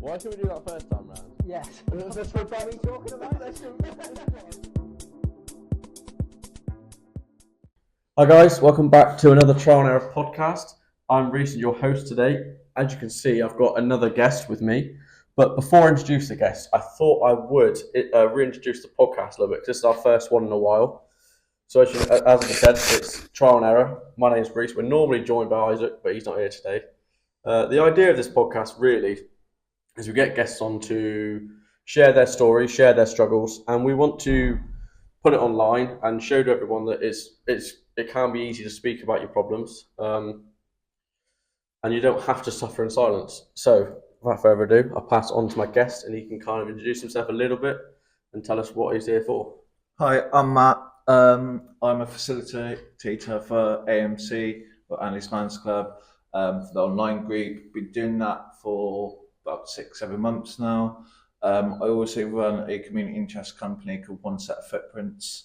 Why should we do that first time round? Yes. That's what Barry's talking about. Hi guys, welcome back to another Trial and Error podcast. I'm Rhys, your host today. As you can see, I've got another guest with me. But before I introduce the guest, I thought I would reintroduce the podcast a little bit, because this is our first one in a while. So as I said, it's Trial and Error. My name is Rhys. We're normally joined by Isaac, but he's not here today. The idea of this podcast really is we get guests on to share their stories, share their struggles, and we want to put it online and show to everyone that it can be easy to speak about your problems, and you don't have to suffer in silence. So, without further ado, I'll pass on to my guest, and he can kind of introduce himself a little bit and tell us what he's here for. Hi, I'm Matt. I'm a facilitator for AMC, or Annie's Fans Club, for the online group. Been doing that for about 6-7 months now. I also run a community interest company called One Set of Footprints,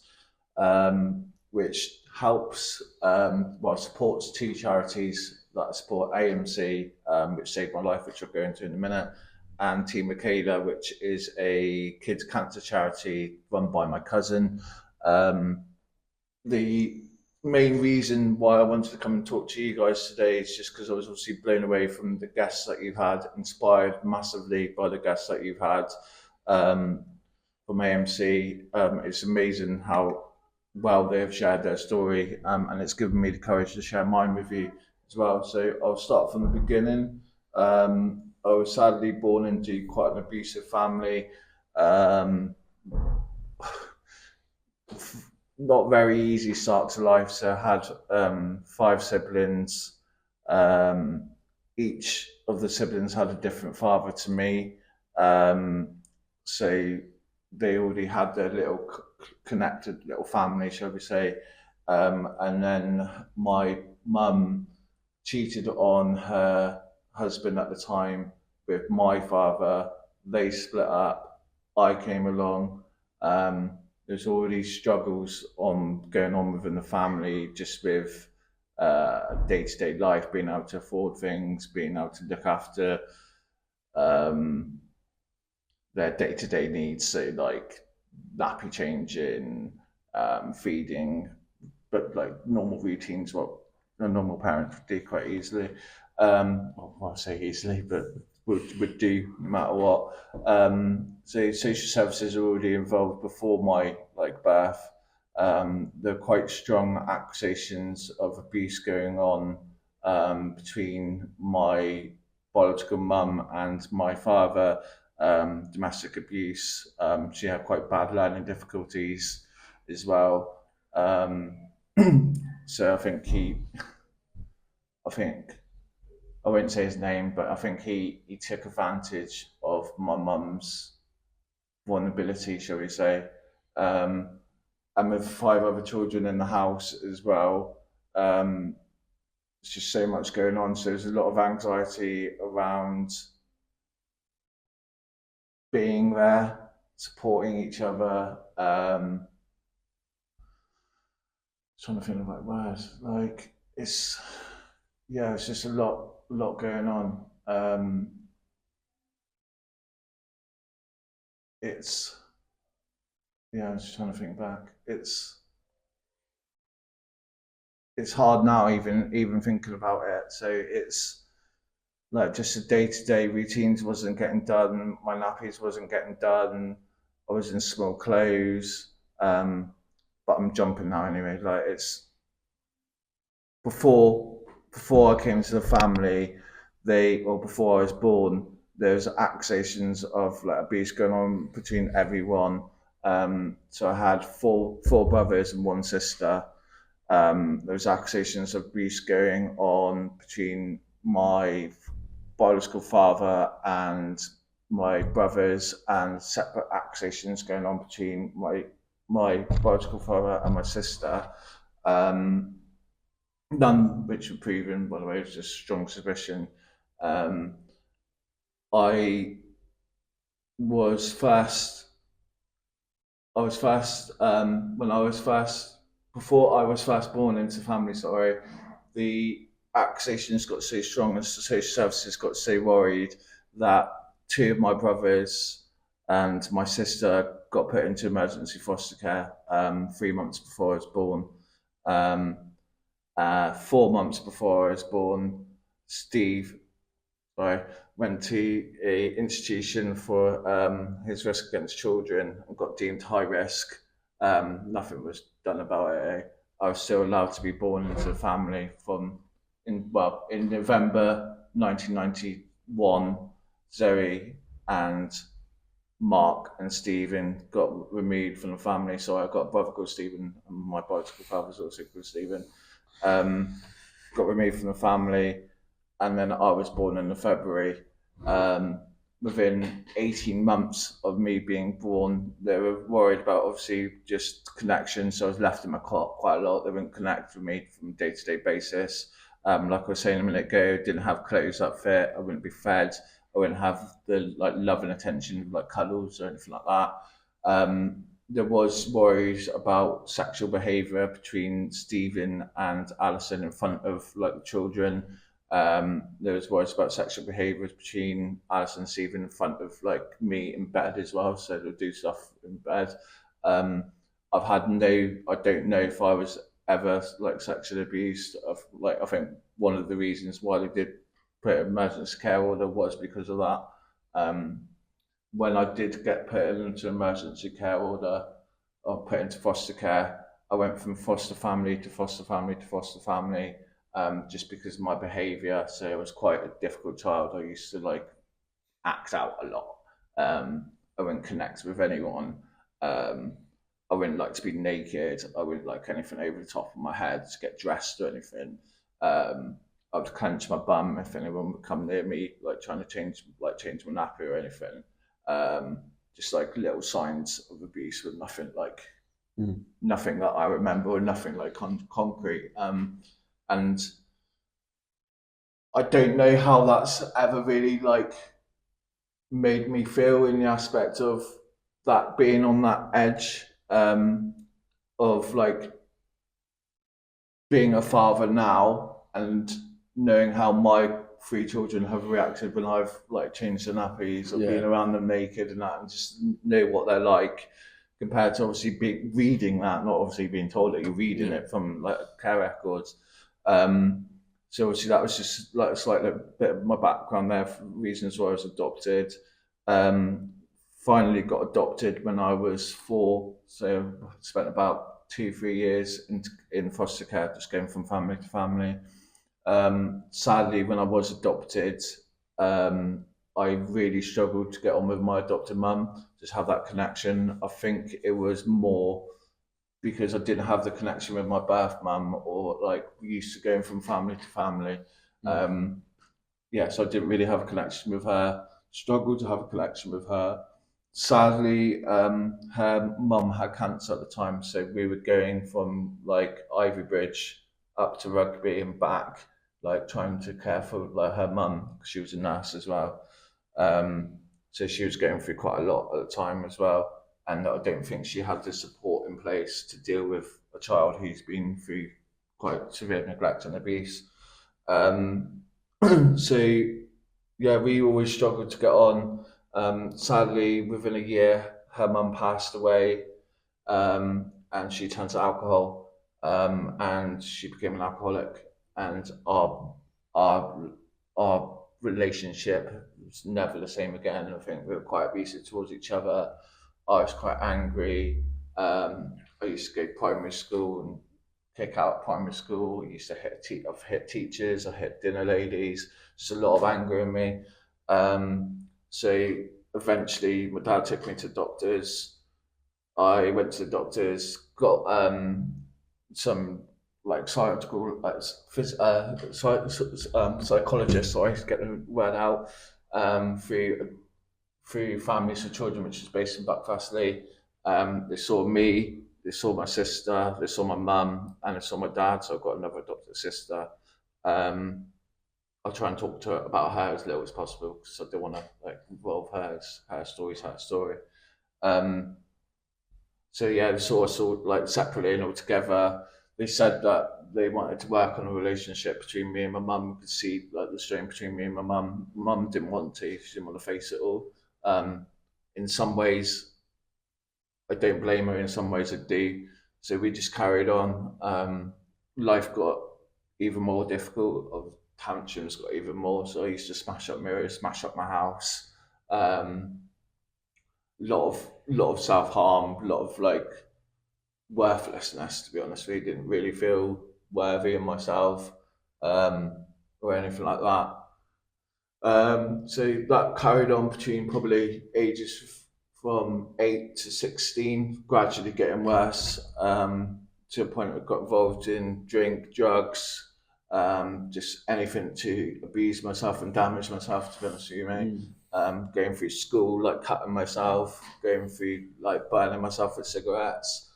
which helps, supports two charities that support AMC, which saved my life, which I'll go into in a minute, and Team Michaela, which is a kids' cancer charity run by my cousin. The main reason why I wanted to come and talk to you guys today is just because I was obviously blown away from the guests that you've had, inspired massively by the guests that you've had from AMC. It's amazing how well they've shared their story, and it's given me the courage to share mine with you as well. So I'll start from the beginning. I was sadly born into quite an abusive family. Not very easy start to life. So I had 5 siblings. Each of the siblings had a different father to me. So they already had their little connected little family, shall we say. And then my mum cheated on her husband at the time with my father. They split up. I came along. There's already struggles going on within the family, just with day-to-day life, being able to afford things, being able to look after their day-to-day needs, so like nappy changing, feeding, but like normal routines, what a normal parent would do quite easily. I say easily, but would do no matter what. So social services are already involved before my birth. There are quite strong accusations of abuse going on between my biological mum and my father. Domestic abuse. She had quite bad learning difficulties as well. So I won't say his name, but I think he took advantage of my mum's vulnerability, shall we say. And with 5 other children in the house as well, there's just so much going on. So there's a lot of anxiety around being there, supporting each other. Trying to think about words. It's just a lot going on. I'm just trying to think back. It's hard now, even thinking about it. So it's like just the day-to-day routines wasn't getting done. My nappies wasn't getting done. I was in small clothes. But I'm jumping now anyway. Like, it's before I came to the family, before I was born, there's accusations of abuse going on between everyone. So I had four brothers and 1 sister. There was accusations of abuse going on between my biological father and my brothers, and separate accusations going on between my biological father and my sister. None which were proven, by the way. It was just strong suspicion. I was first before I was first born into the family, the accusations got so strong and social services got so worried that two of my brothers and my sister got put into emergency foster care 3 months before I was born. 4 months before I was born, Steve, sorry, went to a institution for his risk against children and got deemed high risk. Nothing was done about it. I was still allowed to be born into the family in November 1991. Zoe and Mark and Stephen got removed from the family. So I got a brother called Stephen, and my biological father's also called Stephen. Got removed from the family, and then I was born in February. Within 18 months of me being born, they were worried about obviously just connection. So I was left in my cot quite a lot. They wouldn't connect with me from a day-to-day basis. Like I was saying a minute ago, didn't have clothes that fit. I wouldn't be fed. I wouldn't have the love and attention, like cuddles or anything like that. There was worries about sexual behaviour between Stephen and Alison in front of the children. There was worries about sexual behaviours between Alison and Stephen in front of me in bed as well. So they'll do stuff in bed. I don't know if I was ever sexually abused. I think one of the reasons why they did put an emergency care order was because of that. When I did get put into emergency care order or put into foster care, I went from foster family to foster family to foster family, just because of my behaviour. So I was quite a difficult child. I used to act out a lot. I wouldn't connect with anyone. I wouldn't like to be naked. I wouldn't like anything over the top of my head to get dressed or anything. I would clench my bum if anyone would come near me, trying to change my nappy or anything. Just little signs of abuse, with nothing that I remember, or nothing concrete. And I don't know how that's ever really made me feel in the aspect of that being on that edge, of being a father now and knowing how my three children have reacted when I've changed their nappies or been around them naked and that, and just know what they're like, compared to obviously reading that, not obviously being told that you're reading it from care records. So obviously that was just a slight bit of my background there for reasons why I was adopted. Finally got adopted when I was 4, so I spent about 2-3 years in foster care, just going from family to family. Sadly, when I was adopted, I really struggled to get on with my adopted mum, just have that connection. I think it was more because I didn't have the connection with my birth mum, or used to going from family to family. So I didn't really have a connection with her, struggled to have a connection with her. Sadly, her mum had cancer at the time, so we were going from Ivy Bridge up to Rugby and back, trying to care for her mum, because she was a nurse as well. So she was going through quite a lot at the time as well, and I don't think she had the support in place to deal with a child who's been through quite severe neglect and abuse. So yeah, we always struggled to get on. Sadly, within a year, her mum passed away, and she turned to alcohol, and she became an alcoholic. And our relationship was never the same again. I think we were quite abusive towards each other. I was quite angry. I used to go to primary school and kick out primary school. I used to I've hit teachers. I hit dinner ladies. Just a lot of anger in me. So eventually, my dad took me to doctors. I went to the doctors, got some psychological psychologist. So I used to get the word out, through Families for Children, which is based in Buckfastleigh. They saw me, they saw my sister, they saw my mum, and they saw my dad. So I've got another adopted sister. I'll try and talk to her about her as little as possible, because I don't want to involve her story's her story. So yeah, they saw us all separately and all together. they said that they wanted to work on a relationship between me and my mum. Could see like the strain between me and my mum. Mum didn't want to; she didn't want to face it all. Um, in some ways, I don't blame her. In some ways, I do. So we just carried on. Life got even more difficult. Of tantrums got even more. So I used to smash up mirrors, smash up my house. Um, lot of self harm, a lot of like worthlessness. To be honest, with you, didn't really feel worthy of myself or anything like that. So that carried on between probably ages from 8 to 16, gradually getting worse to a point where I got involved in drink, drugs, just anything to abuse myself and damage myself, to be honest with you, mate. Mm. Going through school, like cutting myself, going through like burning myself with cigarettes,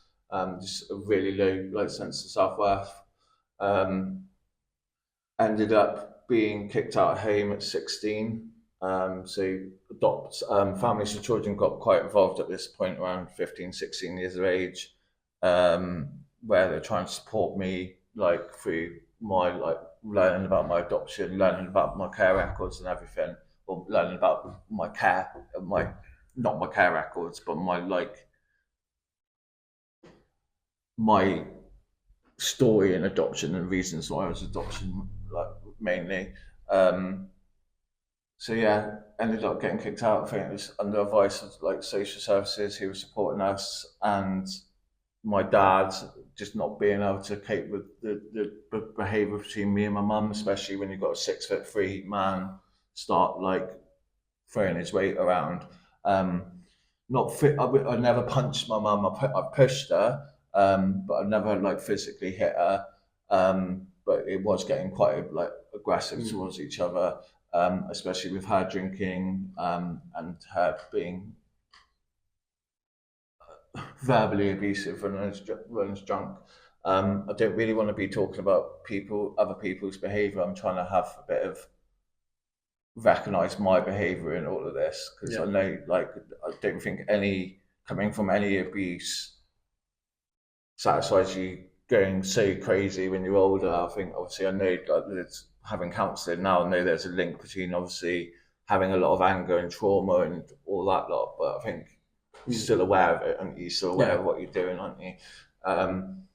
just a really low like sense of self worth. Um, Ended up being kicked out of home at 16. So families with children got quite involved at this point around 15, 16 years of age, um, where they're trying to support me like through my like learning about my adoption, learning about my care records and everything, or learning about my care, my not my care records, but my like my story in adoption and reasons why I was adoption like mainly. Um, so yeah, ended up getting kicked out. I think it was under advice of like social services who were supporting us, and my dad just not being able to cope with the behaviour between me and my mum, especially when you've got a 6'3" man start like throwing his weight around. Um, not fit. I never punched my mum. I pushed her, but I never like physically hit her. But it was getting quite like aggressive towards each other, especially with her drinking and her being verbally abusive when I was drunk. I don't really want to be talking about other people's behaviour. I'm trying to have a bit of recognize my behavior in all of this because I Yeah. know, like, I don't think any coming from any abuse satisfies you going so crazy when you're older. I think obviously I know like it's having counselling now. I know there's a link between obviously having a lot of anger and trauma and all that lot, but I think you're Mm. still aware of it and you're still aware Yeah. of what you're doing, aren't you? Um,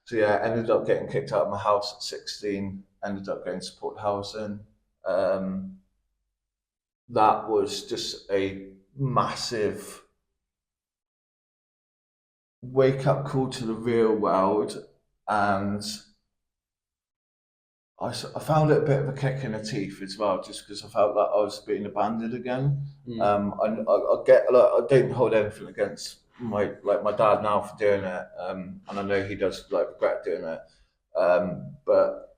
so yeah, ended up getting kicked out of my house at 16. Ended up going to support housing. Um, that was just a massive wake up call to the real world. And I found it a bit of a kick in the teeth as well, just because I felt like I was being abandoned again. Mm. I get like, I don't hold anything against my dad now for doing it, and I know he does like regret doing it. But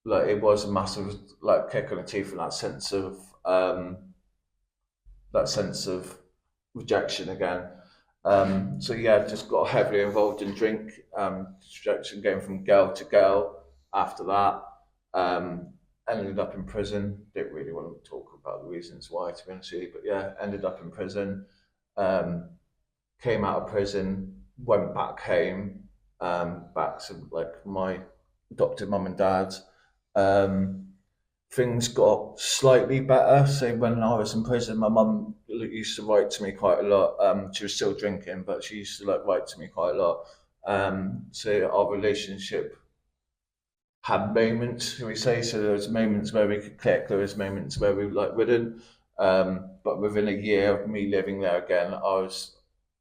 like it was a massive like kick in the teeth in that sense of rejection again. So yeah, just got heavily involved in drink, rejection, going from girl to girl. After that, um, ended up in prison. Didn't really want to talk about the reasons why, to be honest with you, but yeah, ended up in prison. Um, Came out of prison, went back home, back to like my adopted mum and dad. Um, Things got slightly better. So when I was in prison, my mum used to write to me quite a lot. She was still drinking, but she used to like write to me quite a lot. So our relationship had moments, shall we say? So there was moments where we could click. There was moments where we like wouldn't. But within a year of me living there again,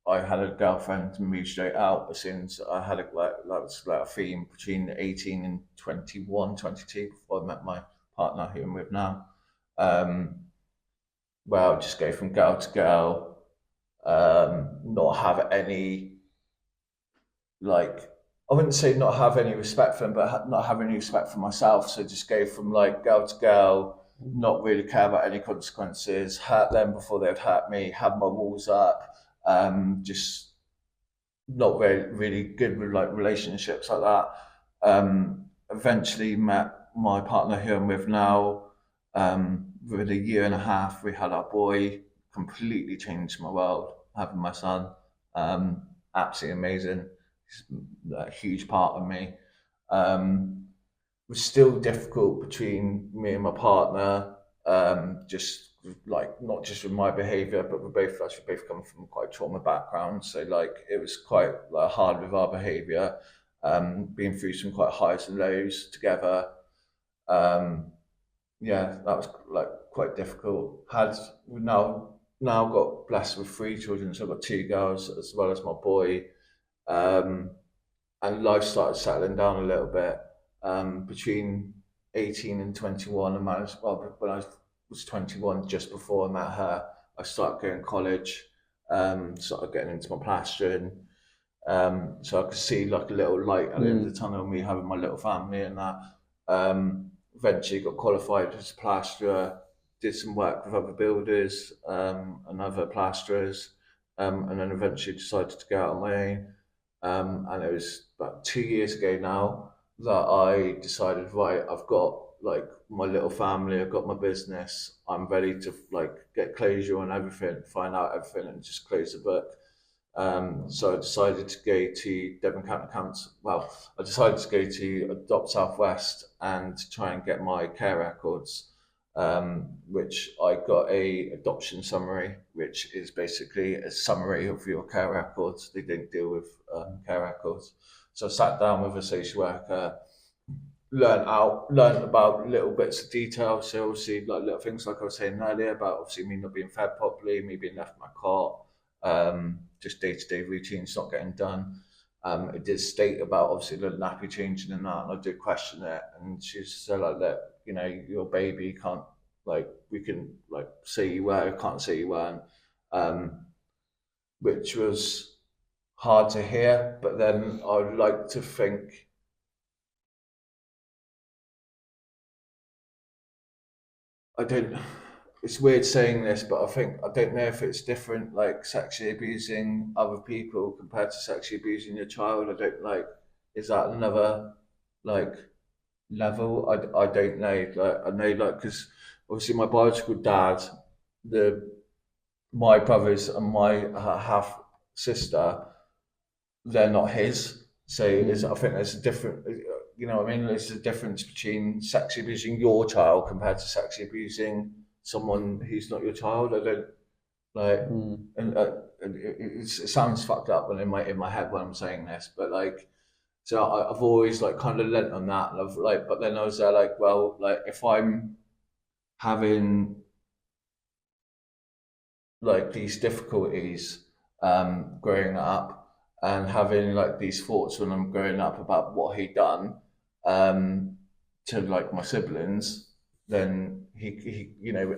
I had a girlfriend and moved straight out as soon as I had that was like a theme between 18 and 21, 22 before I met my partner who I'm with now. Um, where I would just go from girl to girl, not have any like I wouldn't say not have any respect for them, but not have any respect for myself. So just go from like girl to girl, not really care about any consequences, hurt them before they'd hurt me, have my walls up, just not really good with like relationships like that. Eventually met my partner who I'm with now. Within a year and a half, we had our boy. Completely changed my world. Having my son, absolutely amazing. a huge part of me. It was still difficult between me and my partner, just like not just with my behaviour, but we both come from quite trauma backgrounds. So like it was quite like hard with our behaviour, being through some quite highs and lows together. Um, yeah, that was like quite difficult. Had now got blessed with three children, so I've got two girls as well as my boy. Um, and life started settling down a little bit. Between 18 and 21, I managed, well, when I was 21, just before I met her, I started going to college, started getting into my plastering. So I could see like a little light at the end of the tunnel, me having my little family and that. Eventually got qualified as a plasterer, did some work with other builders and other plasterers, and then eventually decided to go out on my own. And it was about 2 years ago now that I decided, right, I've got like my little family, I've got my business, I'm ready to like get closure on everything, find out everything, and just close the book. So I decided to go to Devon County Council. Well, I decided to go to Adopt Southwest and try and get my care records, which I got a adoption summary, which is basically a summary of your care records. They didn't deal with care records. So I sat down with a social worker, learned about little bits of detail. So obviously, like little things like I was saying earlier about obviously me not being fed properly, me being left in my cot, just day to day routines not getting done. It did state about obviously the nappy changing and that, and I did question it. And she said like that, your baby can't like we can like say you were, can't say you weren't, which was hard to hear. But then I'd like to think I don't. It's weird saying this, but I don't know if it's different, like sexually abusing other people compared to sexually abusing your child. I don't like. Is that another like level? I don't know. Like I know like because obviously my biological dad, the my brothers and my half sister, they're not his. So I think there's a different, you know what I mean? There's a difference between sexually abusing your child compared to sexually abusing someone who's not your child. I don't like, Mm. and it sounds fucked up when in my head when I'm saying this, but like, so I've always like kind of lent on that, and I've like, but then I was there like, well, like if I'm having like these difficulties growing up and having like these thoughts when I'm growing up about what he done um, to like my siblings, then he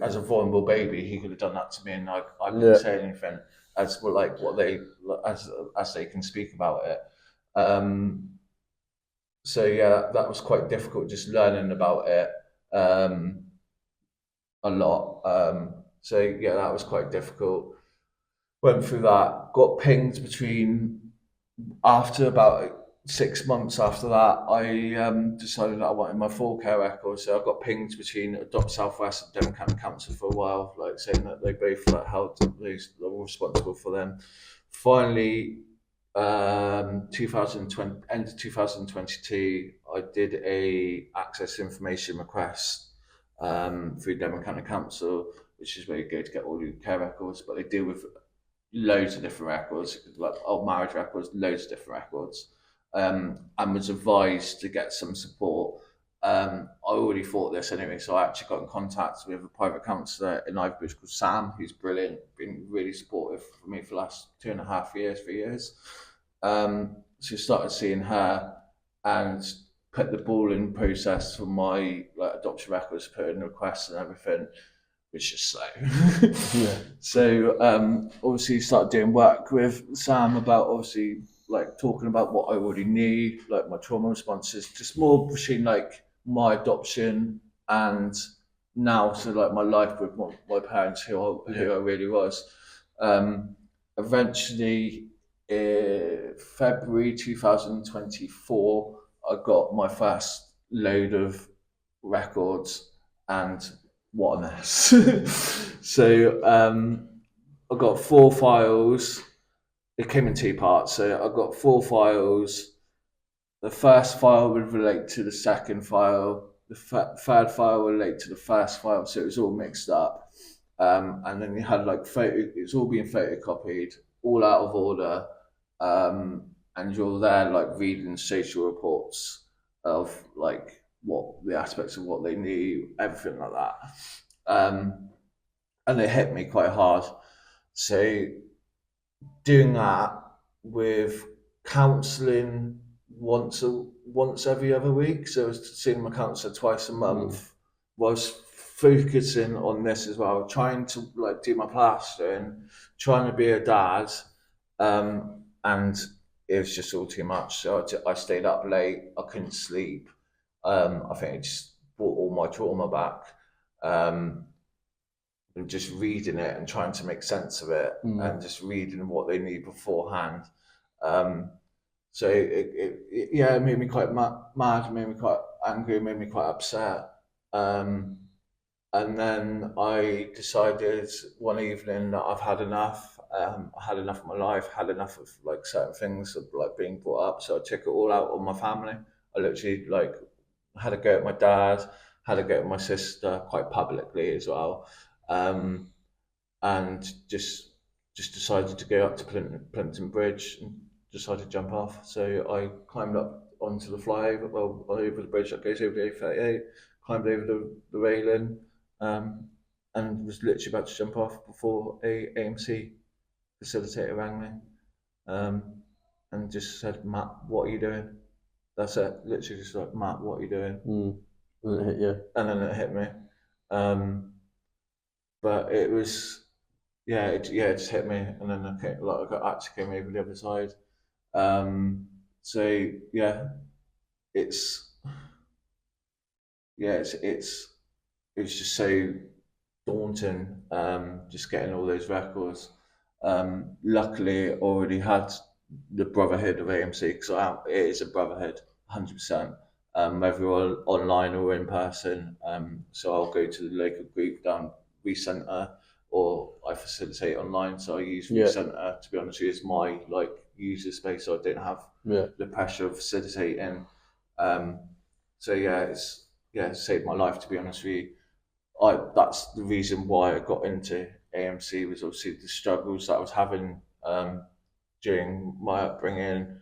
as a vulnerable baby he could have done that to me and I couldn't Yeah. say anything as well like what they as they can speak about it. Um, so yeah, that was quite difficult just learning about it um, a lot. So yeah, that was quite difficult. Went through that, got pinged between after about 6 months after that, I decided that I wanted my full care record. So I got pinged between Adopt Southwest and Devon County Council for a while, like saying that they both like held these they were responsible for them. Finally, 2020 end of 2022, I did a access information request through Devon County Council, which is where you go to get all your care records, but they deal with loads of different records, like old marriage records, loads of different records, and was advised to get some support. I already thought this anyway, so I actually got in contact with a private counsellor in Ivybridge called Sam, who's brilliant, been really supportive for me for the last 2.5 years, 3 years. So I started seeing her and put the ball in process for my like adoption records, put in requests and everything, which is slow. Yeah. So obviously started doing work with Sam about obviously like talking about what I already need, like my trauma responses, just more pushing like my adoption and now so like my life with my parents who I really was. Um, Eventually, February 2024, I got my first load of records and what a mess. So I got 4 files it came in two parts. So I got four files. The first file would relate to the second file. The third file would relate to the first file. So it was all mixed up. And then you had like it was all being photocopied, all out of order. And you're there like reading social reports of like what the aspects of what they knew, everything like that. And it hit me quite hard. So doing that with counselling once every other week. So I was seeing my counsellor twice a month. Was focusing on this as well, trying to like do my plastering, trying to be a dad, and it was just all too much. So I stayed up late. I couldn't sleep. I think it just brought all my trauma back. And just reading it and trying to make sense of it, and just reading what they knew beforehand. So it made me quite mad, made me quite angry, made me quite upset. And then I decided one evening that I've had enough. I had enough of my life, had enough of like certain things of like being brought up. So I took it all out on my family. I literally like had a go at my dad, had a go at my sister quite publicly as well, and just decided to go up to Plympton Bridge and decided to jump off. So I climbed up onto the flyover, well, over the bridge that goes over the A38, climbed over the railing, and was literally about to jump off before a AMC facilitator rang me, and just said, "Matt, what are you doing?" That's it. Literally just like, "Matt, what are you doing?" And it hit you. And then it hit me. But it was, it just hit me, and then I got actually came over the other side. So yeah, it's it's just so daunting. Just getting all those records. Luckily, I already had the brotherhood of AMC because it is a brotherhood, 100%. Whether you're online or in person. So I'll go to the local group down Rhys Centre, or I facilitate online. So I use Rhys Centre, to be honest with you, as my like user space, so I don't have the pressure of facilitating. So it saved my life, to be honest with you. That's the reason why I got into AMC, was obviously the struggles that I was having during my upbringing,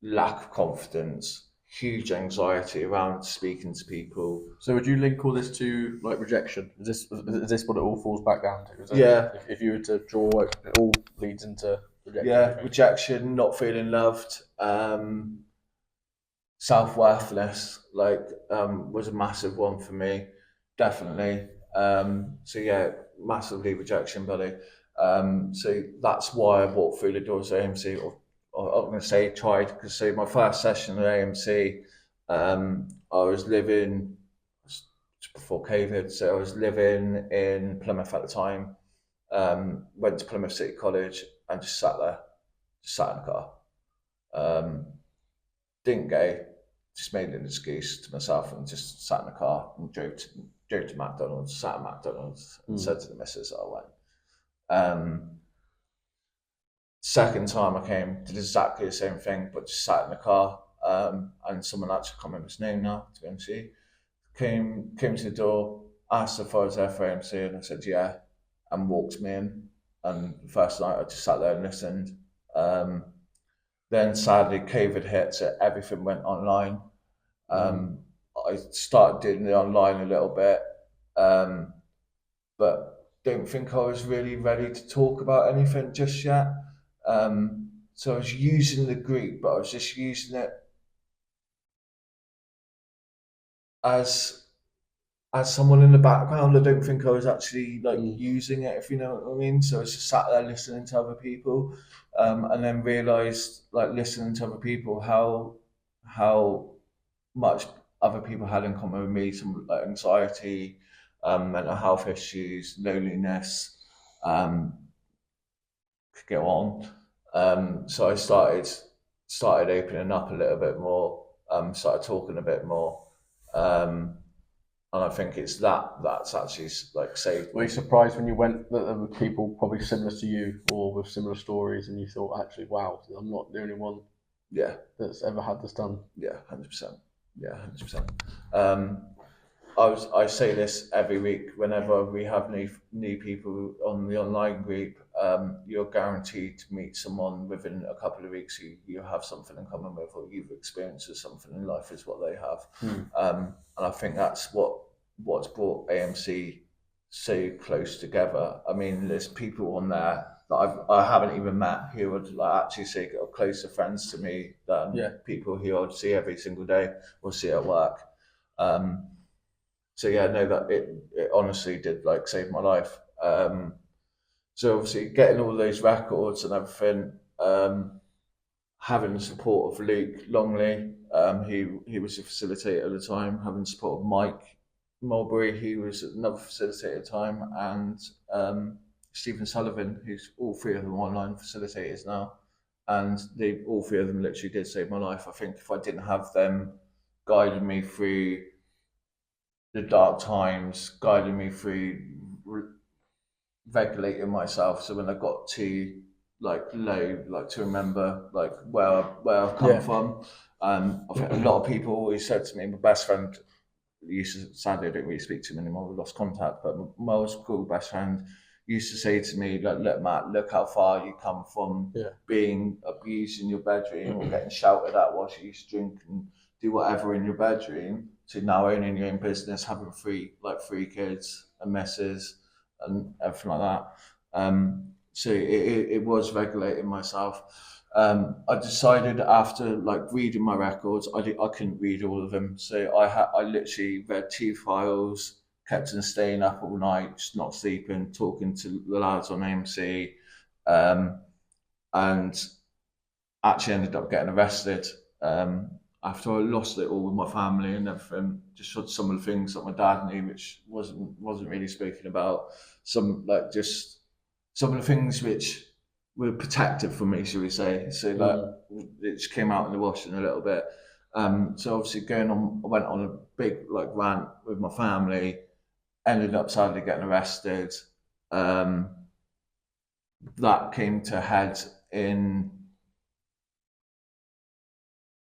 lack of confidence, huge anxiety around speaking to people. So would you link all this to like rejection? Is this what it all falls back down to? If you were to draw it, it all leads into rejection. Yeah, rejection, not feeling loved, self-worthless, was a massive one for me, definitely. Massively rejection, buddy. So that's why I walked through the doors of AMC, or I'm going to say tried, because my first session at AMC, I was living just before COVID, so I was living in Plymouth at the time. Went to Plymouth City College and just sat there, just sat in the car. Didn't go, just made an excuse to myself and just sat in the car and drove to McDonald's, sat at McDonald's, and said to the missus that I went. Second time I came, did exactly the same thing, but just sat in the car. And someone actually, can't remember his name now, to be honest with you, came to the door, asked if I was there for AMC, and I said yeah, and walked me in. And the first night I just sat there and listened. Then sadly COVID hit, so everything went online. I started doing the online a little bit, but don't think I was really ready to talk about anything just yet. So I was using the group, but I was just using it as someone in the background. I don't think I was actually using it, if you know what I mean. So I was just sat there listening to other people, and then realised, listening to other people, how much other people had in common with me. Some anxiety, mental health issues, loneliness, could go on. So I started opening up a little bit more, started talking a bit more. And I think it's that's actually like saved. Were you surprised when you went that there were people probably similar to you or with similar stories, and you thought, actually, wow, I'm not the only one Yeah, that's ever had this done? yeah, 100%. Yeah, 100%. I say this every week whenever we have new people on the online group. You're guaranteed to meet someone within a couple of weeks who you have something in common with, or you've experienced something in life is what they have. And I think that's what's brought AMC so close together. I mean, there's people on there that I haven't even met who would like actually say are closer friends to me than people who I'd see every single day or see at work. So yeah, no, that it honestly did like save my life. So obviously getting all those records and everything, having the support of Luke Longley, he was a facilitator at the time, having the support of Mike Mulberry, who was another facilitator at the time, and Stephen Sullivan, who's all three of them online facilitators now, and they all three of them literally did save my life. I think if I didn't have them guiding me through the dark times, guiding me through regulating myself. So when I got to like low, like to remember like where I've come from. I think a lot of people always said to me, my best friend used to, sadly I don't really speak to him anymore, we lost contact, but my old school best friend used to say to me, like, look Matt, look how far you come from being abused in your bedroom or getting shouted at whilst you used to drink and do whatever in your bedroom to now owning your own business, having three kids, a missus and everything like that. So it was regulating myself. I decided after like reading my records, I couldn't read all of them, so I literally read 2 files, kept on staying up all night, just not sleeping, talking to the lads on AMC, and actually ended up getting arrested. After I lost it all with my family and everything, just for some of the things that my dad knew, which wasn't really speaking about. Some like just some of the things which were protected from me, shall we say? So like it just came out in the washing a little bit. So obviously I went on a big like rant with my family, ended up sadly getting arrested. That came to head in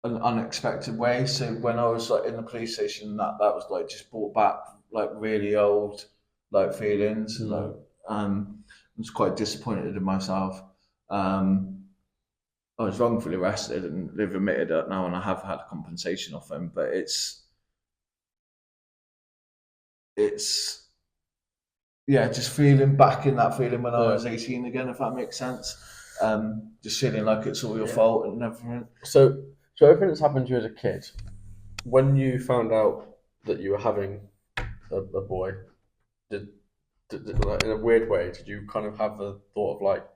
an unexpected way. So when I was like in the police station, that was like just brought back like really old like feelings. Like I was quite disappointed in myself. I was wrongfully arrested, and they've admitted that now, and I have had compensation off them. But it's yeah, just feeling back in that feeling when I was 18 again, if that makes sense. Just feeling like it's all your fault and everything. So everything that's happened to you as a kid, when you found out that you were having a boy, did like, in a weird way, did you kind of have the thought of like,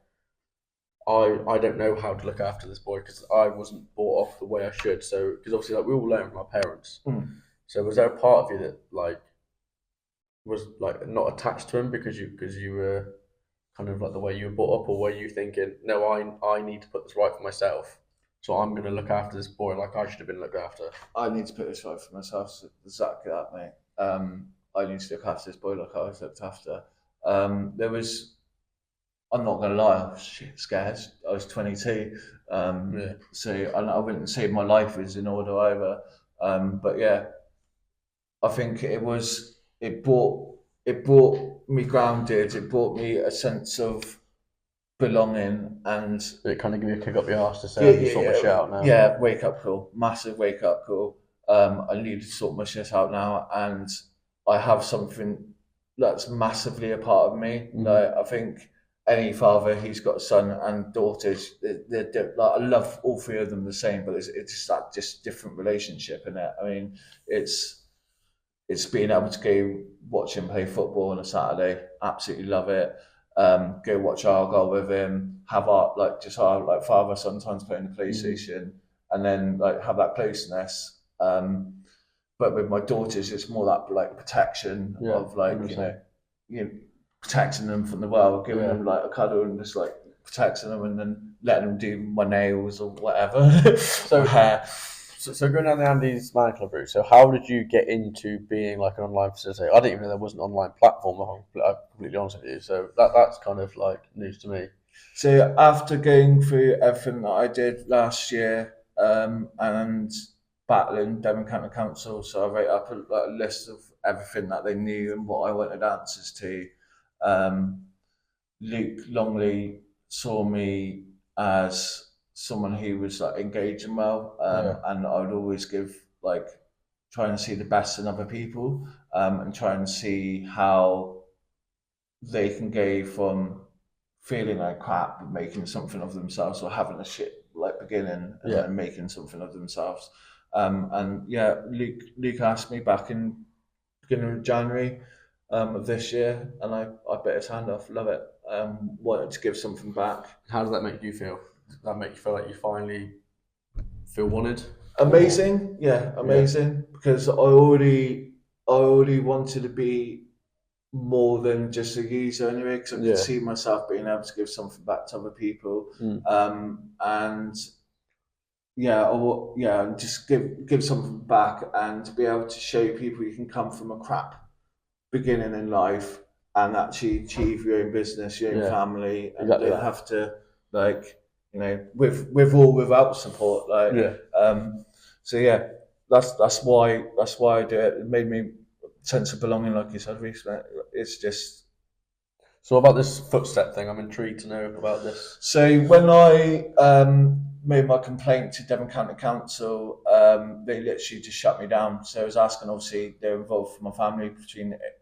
I don't know how to look after this boy because I wasn't brought up the way I should. So because obviously like we all learn from our parents. So was there a part of you that like was like not attached to him because you were kind of like the way you were brought up, or were you thinking, no, I need to put this right for myself, so I'm going to look after this boy like I should have been looked after? I need to put this right for myself. So exactly that, mate. I need to look after this boy like I was looked after. There was. I'm not gonna lie, I was shit scared. I was 22, so I wouldn't say my life is in order either. But yeah, I think it brought me grounded. It brought me a sense of belonging, and it kind of give you a kick up your arse to say, you sort my shit out now. Yeah, wake up call, massive wake up call. I need to sort my shit out now, and I have something that's massively a part of me. Like I think any father who's got a son and daughters, they're like, I love all three of them the same, but it's just that just different relationship in it. I mean, it's being able to go watch him play football on a Saturday, absolutely love it. Go watch Argyle with him, have our like father sometimes playing the PlayStation, and then like have that closeness. But with my daughters, it's more that like protection of like 100%. you know protecting them from the world, giving them like a cuddle and just like protecting them, and then letting them do my nails or whatever. So So going down the Andy's Man Club route. So how did you get into being like an online facilitator? I didn't even know there was an online platform. I'm completely honest with you. So that's kind of like news to me. So after going through everything that I did last year and battling Devon County Council, so I wrote up a list of everything that they knew and what I wanted answers to. Um, Luke Longley saw me as someone who was like engaging well, and I would always give like try and see the best in other people, and try and see how they can go from feeling like crap but making something of themselves, or having a shit like beginning and then making something of themselves. And yeah, Luke asked me back in beginning of January of this year, and I bit his hand off. Love it. Wanted to give something back. How does that make you feel? Does that make you feel like you finally feel wanted? Amazing, yeah, amazing. Because I already wanted to be more than just a user anyway, because I could see myself being able to give something back to other people. And just give something back and be able to show people you can come from a crap beginning in life and actually achieve your own business, your own family, and you don't have to like with or without support. So yeah, that's why I do it. It made me sense of belonging, like you said, Rhys. It's just. So about this footstep thing, I'm intrigued to know about this. So when I made my complaint to Devon County Council, they literally just shut me down. So I was asking, obviously, they're involved for my family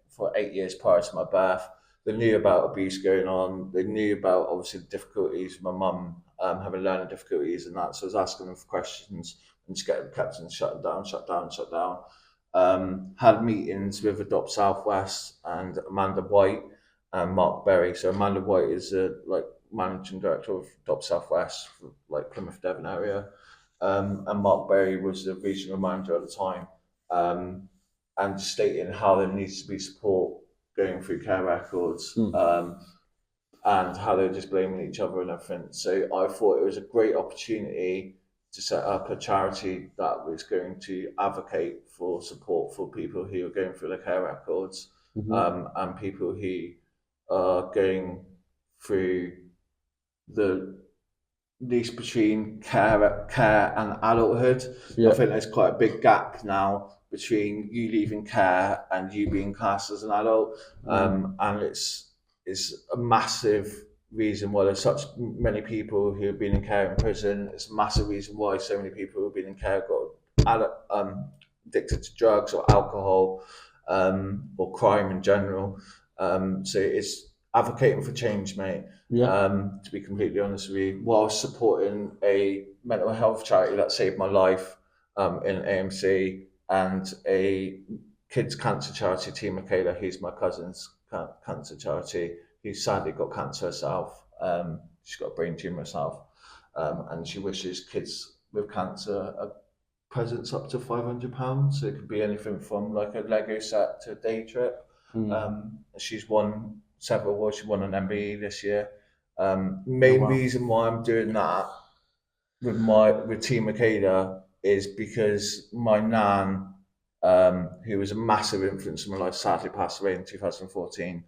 for 8 years prior to my birth. They knew about abuse going on. They knew about, obviously, the difficulties, my mum having learning difficulties and that. So I was asking them for questions and just kept on shut down. Had meetings with Adopt Southwest and Amanda White and Mark Berry. So Amanda White is managing director of Adopt Southwest for like Plymouth Devon area, and Mark Berry was the regional manager at the time, and stating how there needs to be support going through care records, and how they're just blaming each other and everything. So I thought it was a great opportunity to set up a charity that was going to advocate for support for people who are going through their care records, and people who are going through the lease between care and adulthood. I think there's quite a big gap now between you leaving care and you being classed as an adult, and it's a massive reason why there's such many people who have been in care in prison. It's a massive reason why so many people who have been in care got addicted to drugs or alcohol, or crime in general. So it's advocating for change, mate. To be completely honest with you, whilst supporting a mental health charity that saved my life in AMC, and a kids cancer charity, Team Michaela, who's my cousin's cancer charity, who sadly got cancer herself. She's got a brain tumour herself, and she wishes kids with cancer presents up to £500. So it could be anything from like a Lego set to a day trip. She's won several awards. She won an MBE this year. Reason why I'm doing that with Team Makeda is because my nan, who was a massive influence in my life, sadly passed away in 2014.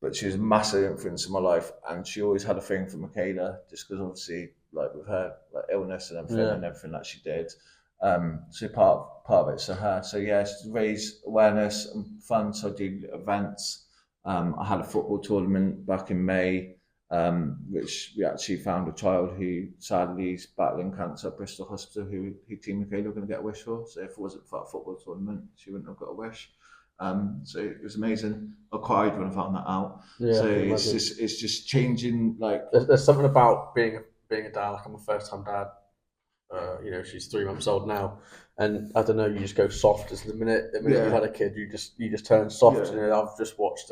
But she was a massive influence in my life, and she always had a thing for Makeda, just because obviously, like with her like illness and everything that she did. So part of it's to her. So yeah, to raise awareness and funds. So I do events. I had a football tournament back in May, which we actually found a child who sadly is battling cancer at Bristol Hospital, who Team Michaela were going to get a wish for. So if it wasn't for that football tournament, she wouldn't have got a wish. So it was amazing. I cried when I found that out. So it's just changing. Like there's something about being a dad. Like I'm a first time dad. She's 3 months old now, and I don't know. You just go soft. As the minute you've had a kid, you just turn soft. I've just watched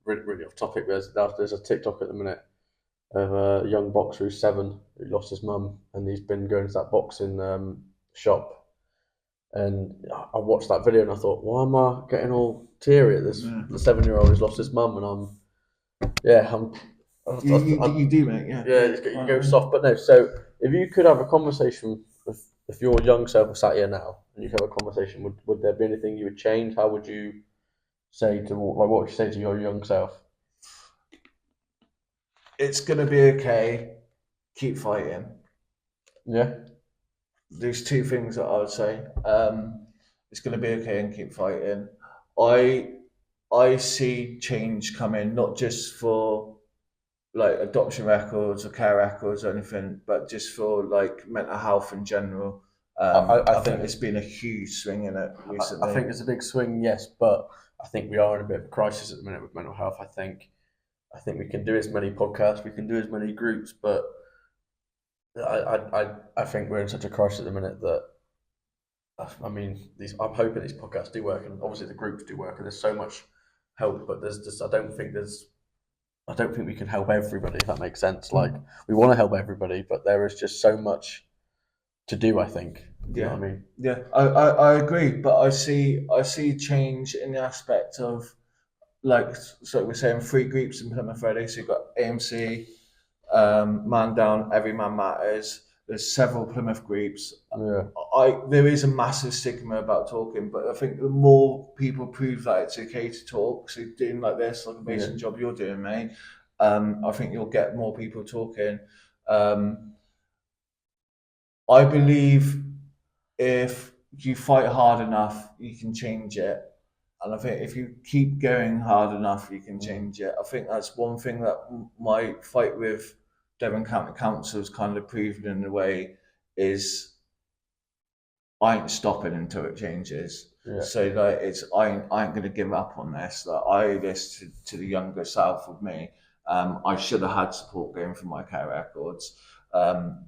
really off topic. There's a TikTok at the minute of a young boxer who's 7 who lost his mum, and he's been going to that boxing shop. And I watched that video and I thought, why am I getting all teary at this? The 7-year-old who's lost his mum, and you do, mate. Yeah, you go soft. But no, so if you could have a conversation with if your young self was sat here now and you could have a conversation, would there be anything you would change? How would you say to what would you say to your young self? It's gonna be okay. Keep fighting. Yeah, There's two things that I would say. It's gonna be okay and keep fighting. I I see change coming, not just for like adoption records or care records or anything, but just for like mental health in general. I I think think there's been a huge swing in it I recently. think it's a big swing, yes, but I think we are in a bit of a crisis at the minute with mental health. I think we can do as many podcasts, we can do as many groups, but I think we're in such a crisis at the minute that I mean, I'm hoping these podcasts do work, and obviously the groups do work, and there's so much help. But there's just I don't think we can help everybody. If that makes sense. Like we want to help everybody, but there is just so much to do. I think. You know Yeah, what I mean? yeah, I agree, but I see change in the aspect of like so we're saying three groups in Plymouth already. So you've got AMC, Man Down, Every Man Matters. There's several Plymouth groups. Yeah, I there is a massive stigma about talking, but I think the more people prove that it's okay to talk, so doing like this, like yeah, amazing job you're doing, mate, I think you'll get more people talking. Um, I believe if you fight hard enough, you can change it. And I think if you keep going hard enough, you can mm, change it. I think that's one thing that my fight with Devon County Council has kind of proven in a way is I ain't stopping until it changes. yeah, So like it's I ain't gonna give up on this. Like I owe this to the younger self of me. I should have had support going from my care records. Um,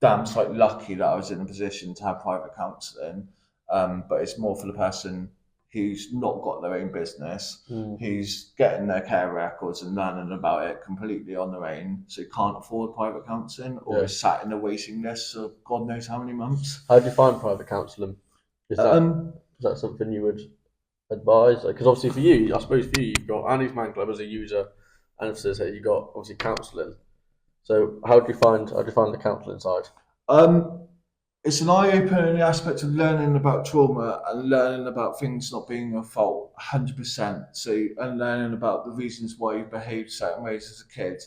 damn sight lucky that I was in a position to have private counselling. But it's more for the person who's not got their own business, mm, who's getting their care records and learning about it completely on their own, so can't afford private counselling or yeah. is sat in a waiting list of God knows how many months. How do you find private counselling? Um, Is that something you would advise? Because obviously for you, I suppose for you, you've got Annie's Man Club as a user, and as I say, you've got obviously counselling. So how do you find the counselling side? um, it's an eye opener in the aspect of learning about trauma and learning about things not being your fault, 100%. So, and learning about the reasons why you behaved certain ways as a kid.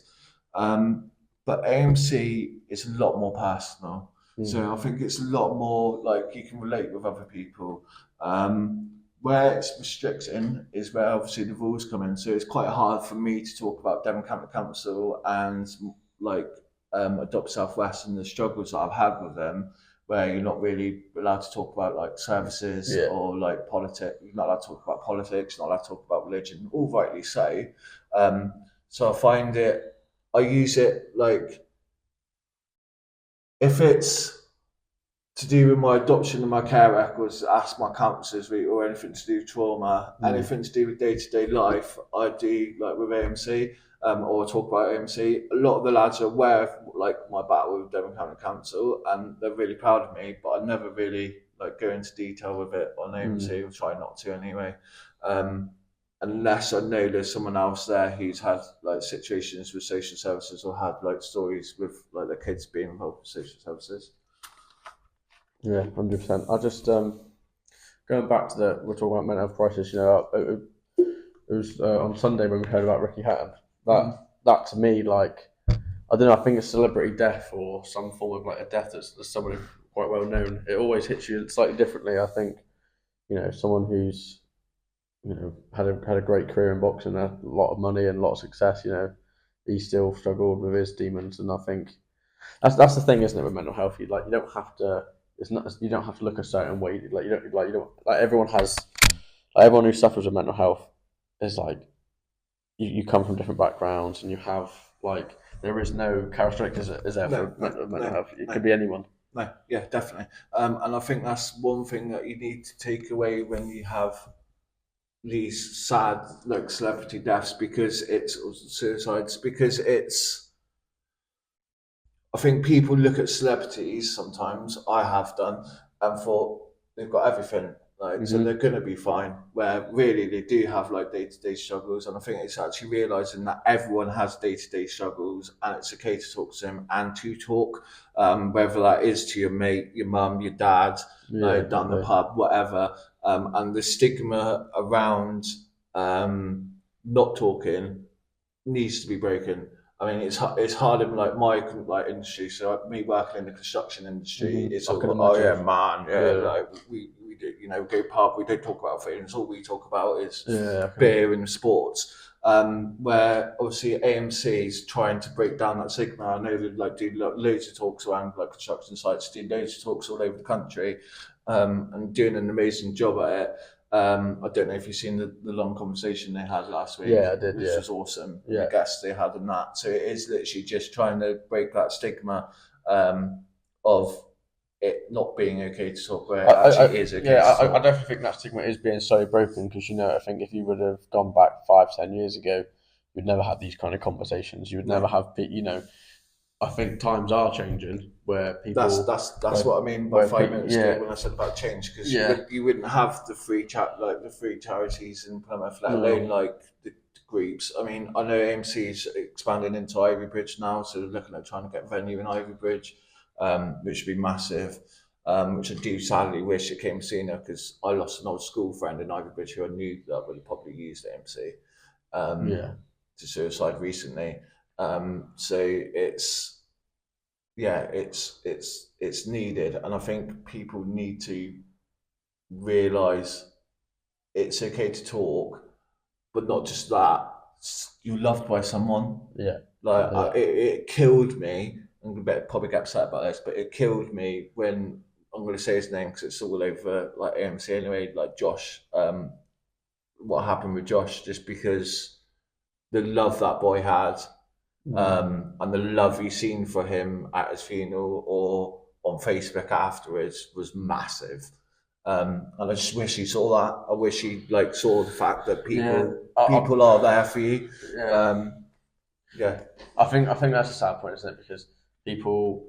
But AMC is a lot more personal. Mm, So I think it's a lot more like you can relate with other people. Where it's restricting is where obviously the rules come in. So it's quite hard for me to talk about Devon County Council and like Adopt Southwest and the struggles that I've had with them, where you're not really allowed to talk about like services yeah, or like politics. You're not allowed to talk about politics, not allowed to talk about religion, all rightly so. Um, so I find it, I use it like if it's to do with my adoption and my care records, ask my counsellors or anything to do with trauma, mm, anything to do with day to day life, I do like with AMC or talk about AMC. A lot of the lads are aware of like my battle with Devon County Council and they're really proud of me, but I never really like go into detail with it on AMC mm. or try not to anyway. Um, Unless I know there's someone else there who's had like situations with social services or had like stories with like their kids being involved with social services. Yeah, 100%. I just going back to the we're talking about mental health crisis. You know, it was on Sunday when we heard about Ricky Hatton. Mm. That to me, like I don't know, I think a celebrity death or some form of like a death that's someone who's quite well known. It always hits you slightly differently. I think you know someone who's had a great career in boxing, a lot of money and a lot of success. You know, he still struggled with his demons, and I think that's the thing, isn't it, with mental health? You don't have to. It's not. You don't have to look a certain way. You don't like everyone has. Like everyone who suffers with mental health is like you come from different backgrounds and you have like there is no characteristic is there No, for no, mental no, health. It no, could be anyone. no. Yeah, definitely. And I think that's one thing that you need to take away when you have these sad like celebrity deaths because it's suicides because it's. I think people look at celebrities sometimes. I have done and thought they've got everything. Like, so they're going to be fine. Where really they do have like day-to-day struggles, and I think it's actually realizing that everyone has day-to-day struggles, and it's okay to talk to them and to talk, whether that is to your mate, your mum, your dad, like down the pub, whatever. And the stigma around not talking needs to be broken. I mean, it's hard in like my like industry. So like, me working in the construction industry, it's all oh yeah, man, like we do, go pub. We don't talk about things. All we talk about is beer and sports. Where obviously AMC is trying to break down that stigma. I know they like do loads of talks around like construction sites, do loads of talks all over the country, and doing an amazing job at it. I don't know if you've seen the long conversation they had last week. Yeah, I did. Which was awesome. The guests they had on that. So it is literally just trying to break that stigma of it not being okay to talk where it actually is okay. Yeah, I definitely think that stigma is being so broken because I think if you would have gone back 5-10 years ago, you'd never have these kind of conversations. You would never have, I think times are changing where people. That's what I mean by 5 minutes ago when I said about change, because you wouldn't have the free charities in Plymouth, let alone like the groups. I mean, I know AMC's expanding into Ivybridge now, so they're looking at trying to get a venue in Ivybridge, which would be massive. Which I do sadly wish it came sooner, because I lost an old school friend in Ivybridge who I knew that would have probably used AMC to suicide recently. So it's needed, and I think people need to realise it's okay to talk, but not just that. You're loved by someone. It killed me. I'm gonna probably get upset about this, but it killed me when I'm going to say his name because it's all over like AMC anyway. Like Josh, what happened with Josh? Just because the love that boy had. And the love you seen for him at his funeral or on Facebook afterwards was massive. And I just wish he saw that. I wish he saw the fact that people are there for you. I think that's a sad point, isn't it? Because people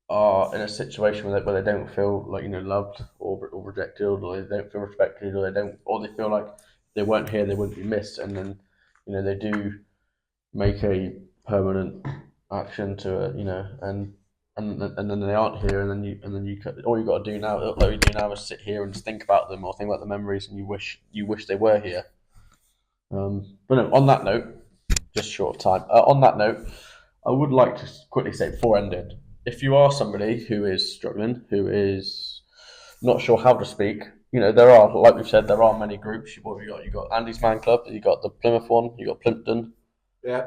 are in a situation where they don't feel loved or rejected, or they don't feel respected, or they feel like if they weren't here they wouldn't be missed, and then they do make a permanent action to it, and then they aren't here, and then you all you got to do now, like we do now, is sit here and just think about them or think about the memories, and you wish they were here. But no, on that note, just short time. On that note, I would like to quickly say before ending, if you are somebody who is struggling, who is not sure how to speak, there are, like we've said, there are many groups. What have you got? You got Andy's Man Club. You got the Plymouth one. You got Plimpton. Yeah.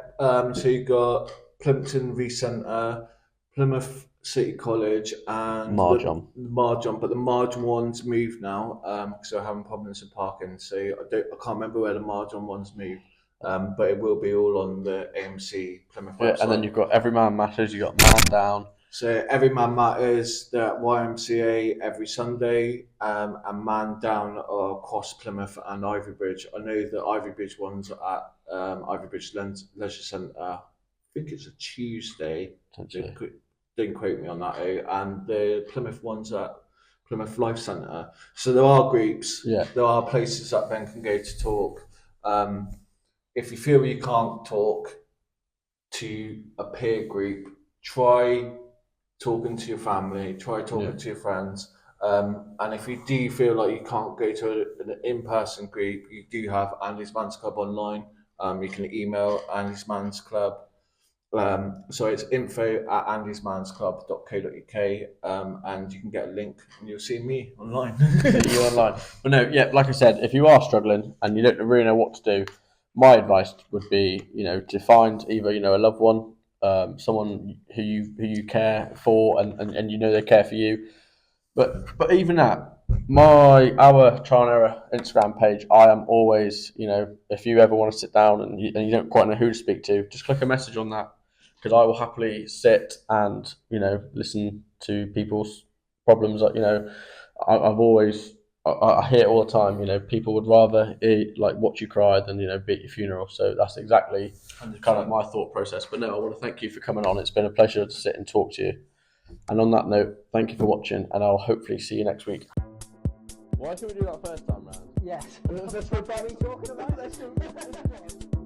So you got Plimpton Rhys Centre, Plymouth City College, and Marjon. But the Marjon one's moved now because they're having problems with parking. So I can't remember where the Marjon one's moved. But it will be all on the AMC Plymouth website. And then you've got Every Man Matters. You got Man Down. So Every Man Matters, they're at YMCA every Sunday, and Man Down are across Plymouth and Ivybridge. I know the Ivybridge one's at Ivybridge Leisure Centre. I think it's a Tuesday. Didn't quote me on that. And the Plymouth one's at Plymouth Life Centre. So there are groups. Yeah. There are places that Ben can go to talk. If you feel you can't talk to a peer group, try talking to your family, try talking to your friends. And if you do feel like you can't go to an in-person group, you do have Andy's Man's Club online. You can email Andy's Man's Club. So it's info@andysmansclub.co.uk, and you can get a link and you'll see me online. You online. But no, yeah, like I said, if you are struggling and you don't really know what to do, my advice would be, to find either, a loved one, someone who you care for, and they care for you. But even that, our Trial and Error Instagram page, I am always, if you ever want to sit down and you don't quite know who to speak to, just click a message on that, because I will happily sit and listen to people's problems. I've always. I hear it all the time. People would rather watch you cry than be at your funeral. So that's exactly 100%. Kind of my thought process. But no, I want to thank you for coming on. It's been a pleasure to sit and talk to you. And on that note, thank you for watching, and I'll hopefully see you next week. Why should we do that first time round? Yes. That's what we talking about.